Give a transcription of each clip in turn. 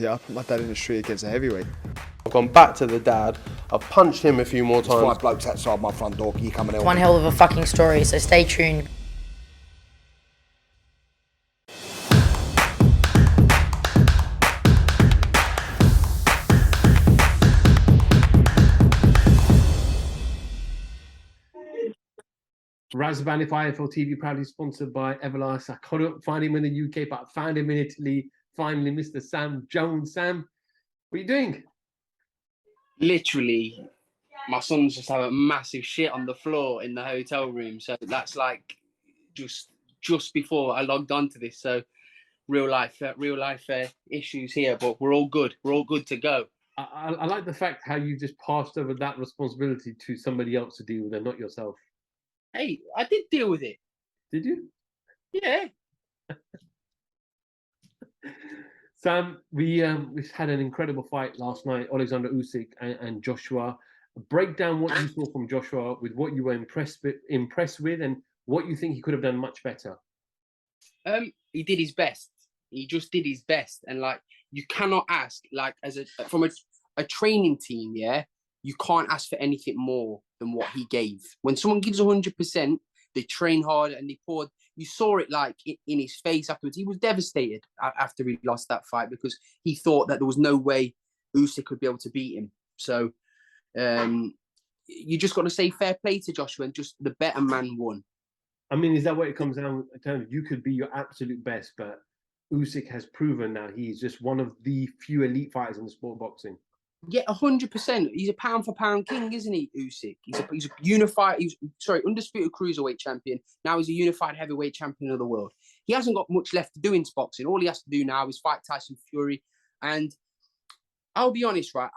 Yeah, I put my dad in the street against a heavyweight. I've gone back to the dad. I've punched him a few more There's times. 5 blokes outside my front door. Can you come and help One me? hell of a fucking story, so stay tuned. Razvan IFL TV proudly sponsored by Everlast. I couldn't find him in the UK, but I found him in Italy. Finally, Mr. Sam Jones. Sam, what are you doing? Literally, my son's just having a massive shit on the floor in the hotel room. So that's like just before I logged on to this. So real life issues here, but we're all good. We're all good to go. I like the fact how you just passed over that responsibility to somebody else to deal with it, not yourself. Hey, I did deal with it. Did you? Yeah. Sam, we had an incredible fight last night, Alexander Usyk and Joshua. Break down what you saw from Joshua with what you were impressed with and what you think he could have done much better. He did his best. He just did his best. And like, you cannot ask, like, from a training team, yeah, you can't ask for anything more than what he gave. When someone gives 100%, they train hard and they poured. You saw it like in his face afterwards. He was devastated after he lost that fight because he thought that there was no way Usyk could be able to beat him. So you just got to say fair play to Joshua and just the better man won. I mean, is that what it comes down to? You could be your absolute best, but Usyk has proven that he's just one of the few elite fighters in the sport of boxing. Yeah, 100%. He's a pound for pound king, isn't he, Usyk? He's a unified, undisputed cruiserweight champion. Now he's a unified heavyweight champion of the world. He hasn't got much left to do in boxing. All he has to do now is fight Tyson Fury. And I'll be honest, right?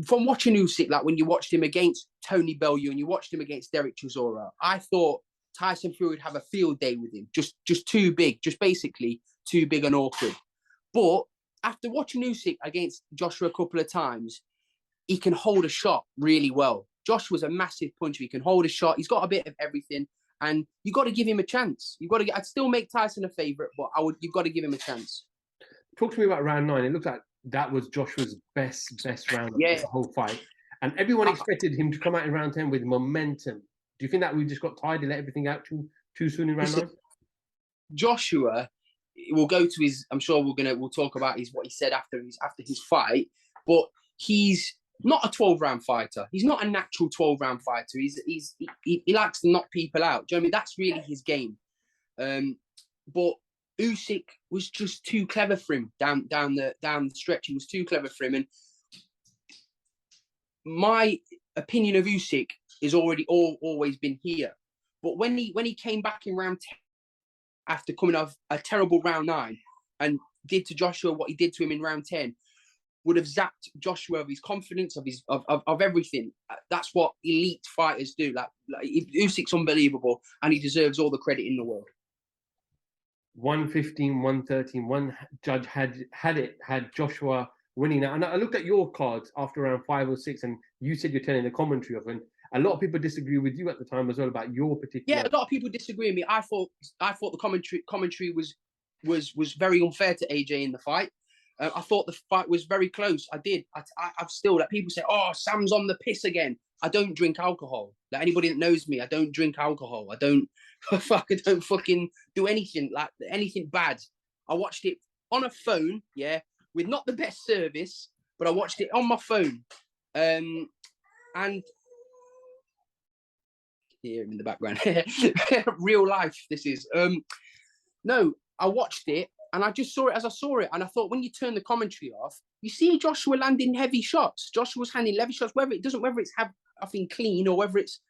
From watching Usyk, like when you watched him against Tony Bellew and you watched him against Derek Chisora, I thought Tyson Fury would have a field day with him. Just too big, just basically too big and awkward. But after watching Usyk against Joshua a couple of times, he can hold a shot really well. Joshua's a massive puncher. He can hold a shot. He's got a bit of everything. And you've got to give him a chance. I'd still make Tyson a favourite, but you've got to give him a chance. Talk to me about round 9. It looked like that was Joshua's best round of the whole fight. And everyone expected him to come out in round 10 with momentum. Do you think that we just got tired and let everything out too soon in round 9? Joshua, we'll go to his. I'm sure we'll talk about what he said after his fight. But he's not a 12-round fighter. He's not a natural 12-round fighter. He likes to knock people out. Do you know what I mean? That's really his game. But Usyk was just too clever for him down the stretch. He was too clever for him. And my opinion of Usyk is always been here. But when he came back in round 10 after coming off a terrible round 9 and did to Joshua what he did to him in round 10, would have zapped Joshua of his confidence, of everything. That's what elite fighters do. Like Usyk's unbelievable, and he deserves all the credit in the world. 115, 113. One judge had Joshua winning that. And I looked at your cards after round 5 or 6, and you said you're telling the commentary of it. A lot of people disagree with you at the time as well about your particular. Yeah, a lot of people disagree with me. I thought the commentary was very unfair to AJ in the fight. I thought the fight was very close. I did. I've still like people say, "Oh, Sam's on the piss again." I don't drink alcohol. Like anybody that knows me, I don't drink alcohol. I don't fucking do anything bad. I watched it on a phone, yeah, with not the best service, but I watched it on my phone, and hear him in the background. Real life, this is. No, I watched it and I just saw it as I saw it. And I thought when you turn the commentary off, you see Joshua landing heavy shots. Joshua's handing heavy shots, whether it's having clean or whether it's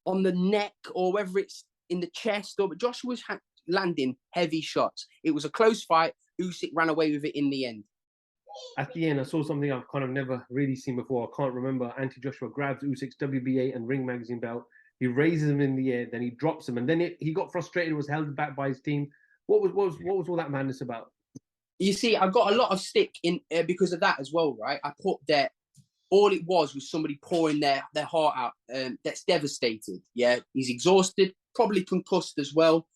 on the neck or whether it's in the chest, but Joshua's landing heavy shots. It was a close fight. Usyk ran away with it in the end. At the end, I saw something I've kind of never really seen before. I can't remember. Joshua grabs Usyk's WBA and Ring Magazine belt. He raises him in the air, then he drops him, and then he got frustrated, was held back by his team. What was all that madness about? You see, I got a lot of stick in because of that as well, right? I put that all it was somebody pouring their heart out. That's devastated. Yeah, he's exhausted, probably concussed as well.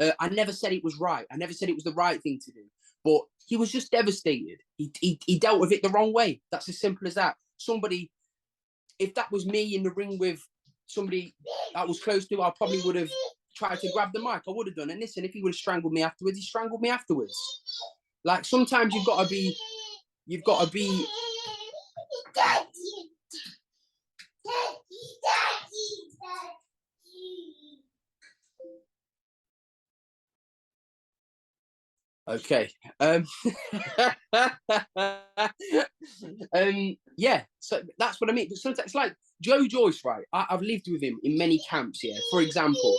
I never said it was right. I never said it was the right thing to do. But he was just devastated. He dealt with it the wrong way. That's as simple as that. Somebody, if that was me in the ring with somebody that was close to, I probably would have tried to grab the mic. I would have done. And listen, if he would have strangled me afterwards, he strangled me afterwards. Like, sometimes you've got to be. Okay. Yeah. So that's what I mean. But sometimes it's like Joe Joyce, right? I've lived with him in many camps. Yeah. For example,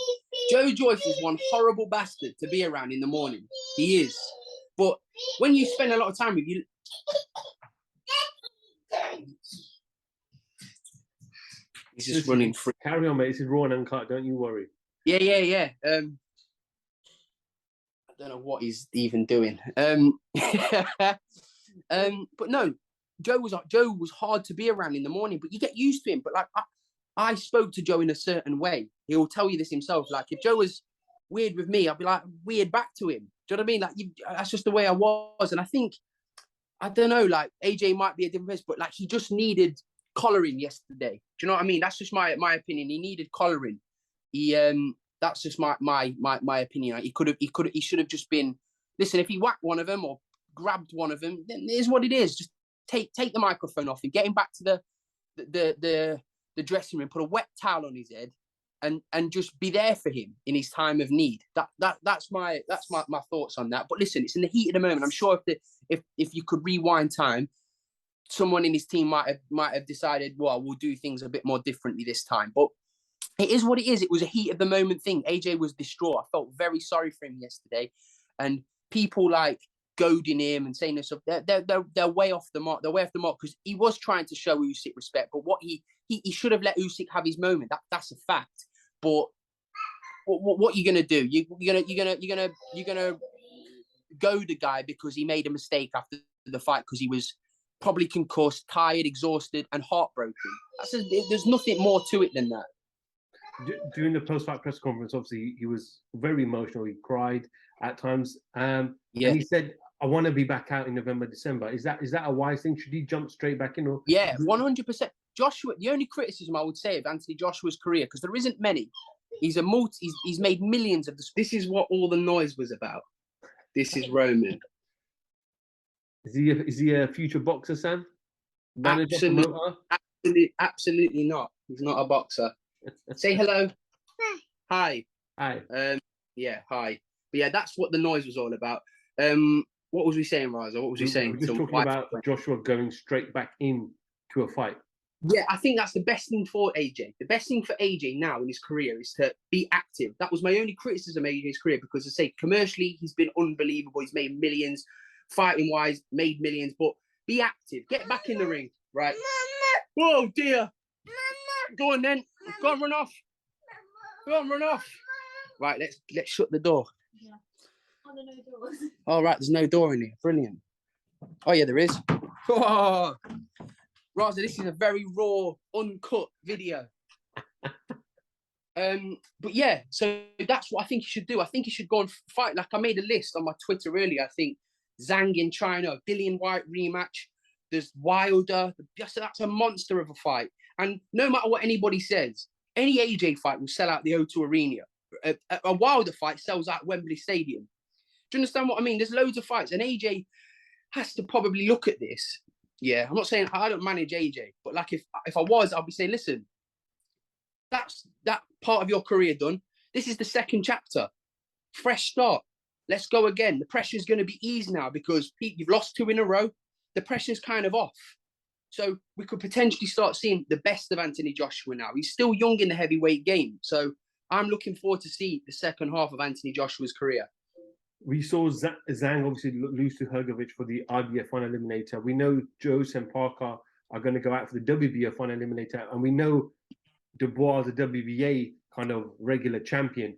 Joe Joyce is one horrible bastard to be around in the morning. He is. But when you spend a lot of time with you, he's just running free. Carry on, mate. This is raw and uncut. Don't you worry. Yeah. I don't know what he's even doing. But no, Joe was hard to be around in the morning, but you get used to him. But like I spoke to Joe in a certain way. He'll tell you this himself. Like, if Joe was weird with me, I'd be like weird back to him. Do you know what I mean? Like, that's just the way I was. And I think, I don't know, like AJ might be a different person, but like he just needed collaring yesterday. Do you know what I mean? That's just my opinion. He needed collaring. That's just my opinion. Like, he should have just been. Listen, if he whacked one of them or grabbed one of them, then it is what it is. Just take the microphone off and get him back to the dressing room. Put a wet towel on his head and just be there for him in his time of need. That's my thoughts on that. But listen, it's in the heat of the moment. I'm sure if you could rewind time, someone in his team might have decided, well, we'll do things a bit more differently this time. But it is what it is. It was a heat of the moment thing. AJ was distraught. I felt very sorry for him yesterday, and people like goading him and saying this stuff. They're way off the mark. They're way off the mark because he was trying to show Usyk respect, but what he should have let Usyk have his moment. That's a fact. But what you're gonna do? You're gonna goad the guy because he made a mistake after the fight because he was probably concussed, tired, exhausted, and heartbroken. There's nothing more to it than that. During the post-fight press conference, obviously he was very emotional. He cried at times, and he said, "I want to be back out in November, December." Is that a wise thing? Should he jump straight back in? Or 100%. Joshua, the only criticism I would say of Anthony Joshua's career, because there isn't many, he's made millions of this. This is what all the noise was about. This is Roman. Is he a future boxer, Sam? Absolutely not. He's not a boxer. Say hello. Hi. Hi. Hi. But yeah, that's what the noise was all about. What was we saying, Raza? What was we saying? We're just talking about Joshua going straight back in to a fight. Yeah, I think that's the best thing for AJ. The best thing for AJ now in his career is to be active. That was my only criticism of AJ's career because, I say, commercially, he's been unbelievable. He's made millions. Fighting-wise, made millions. But be active. Get back in the ring, right? Mama. Whoa, dear. Mama. Go on, then. Go on, run off. Go on, run off. Right, let's shut the door. Yeah. Oh, there are no doors. All right, there's no door in here. Brilliant. Oh, yeah, there is. Oh. Raza, this is a very raw, uncut video. But yeah, so that's what I think he should do. I think he should go and fight. Like, I made a list on my Twitter earlier. I think Zhang in China, Dillian White rematch. There's Wilder. That's a monster of a fight. And no matter what anybody says, any AJ fight will sell out the O2 Arena. A Wilder fight sells out Wembley Stadium. Do you understand what I mean? There's loads of fights. And AJ has to probably look at this. Yeah, I'm not saying I don't manage AJ, but like if I was, I'd be saying, listen, that's that part of your career done. This is the second chapter. Fresh start. Let's go again. The pressure's going to be eased now because Pete, you've lost 2 in a row. The pressure's kind of off. So we could potentially start seeing the best of Anthony Joshua now. He's still young in the heavyweight game. So I'm looking forward to see the second half of Anthony Joshua's career. We saw Zhang obviously lose to Hrgovic for the IBF final eliminator. We know Jose and Parker are going to go out for the WBO final eliminator. And we know Dubois is a WBA kind of regular champion.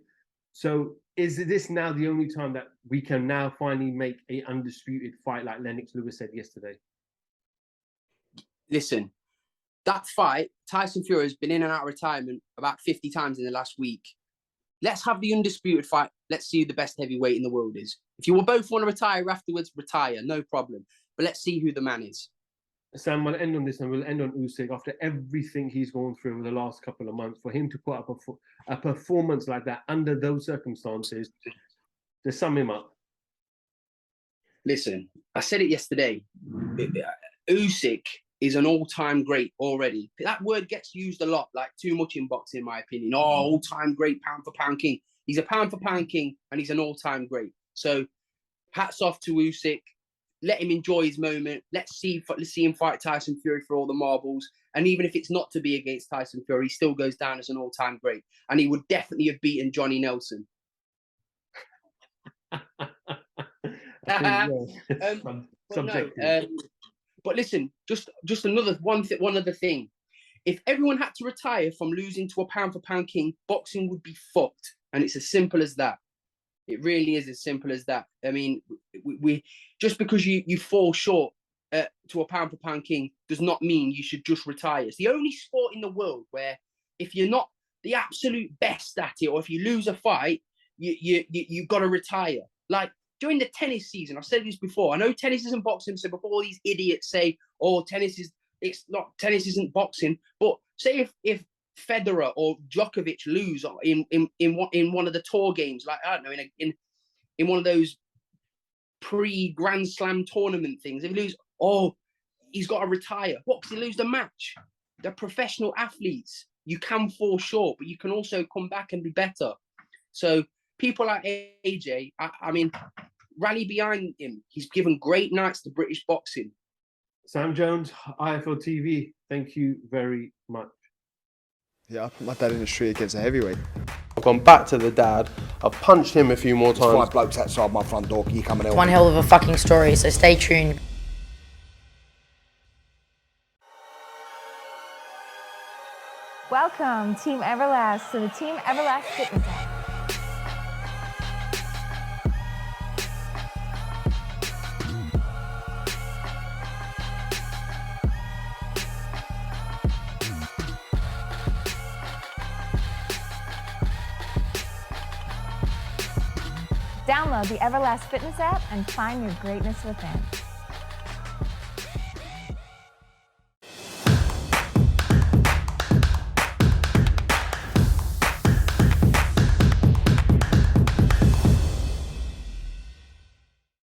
So is this now the only time that we can now finally make an undisputed fight like Lennox Lewis said yesterday? Listen, that fight, Tyson Fury has been in and out of retirement about 50 times in the last week. Let's have the undisputed fight. Let's see who the best heavyweight in the world is. If you will both want to retire afterwards, retire, no problem. But let's see who the man is. Sam, we'll end on this and we'll end on Usyk. After everything he's gone through over the last couple of months, for him to put up a performance like that under those circumstances, to sum him up. Listen, I said it yesterday. Usyk is an all-time great already. That word gets used a lot, like too much in boxing, in my opinion. Oh, all-time great, pound-for-pound king. He's a pound-for-pound king, and he's an all-time great. So, hats off to Usyk. Let him enjoy his moment. Let's see him fight Tyson Fury for all the marbles. And even if it's not to be against Tyson Fury, he still goes down as an all-time great. And he would definitely have beaten Johnny Nelson. But listen, just one other thing. If everyone had to retire from losing to a pound-for-pound king, boxing would be fucked. And it's as simple as that. It really is as simple as that. I mean, we just because you fall short to a pound-for-pound king does not mean you should just retire. It's the only sport in the world where if you're not the absolute best at it, or if you lose a fight, you've got to retire. Like during the tennis season, I've said this before. I know tennis isn't boxing, so before these idiots say, "Oh, tennis isn't boxing," but say if Federer or Djokovic lose in one of the tour games, like I don't know, in one of those pre-Grand Slam tournament things, if he lose, he's got to retire. What? Because he lose the match. They're professional athletes. You can fall short, but you can also come back and be better. So people like AJ, I mean, rally behind him. He's given great nights to British boxing. Sam Jones, IFL TV, thank you very much. Yeah, I put my dad in the street against a heavyweight. I've gone back to the dad. I've punched him a few more There's times. 5 blokes outside my front door. Can you come and help One me? hell of a fucking story, so stay tuned. Welcome, Team Everlast, to the Team Everlast Fitness app. Download the Everlast Fitness app and find your greatness within.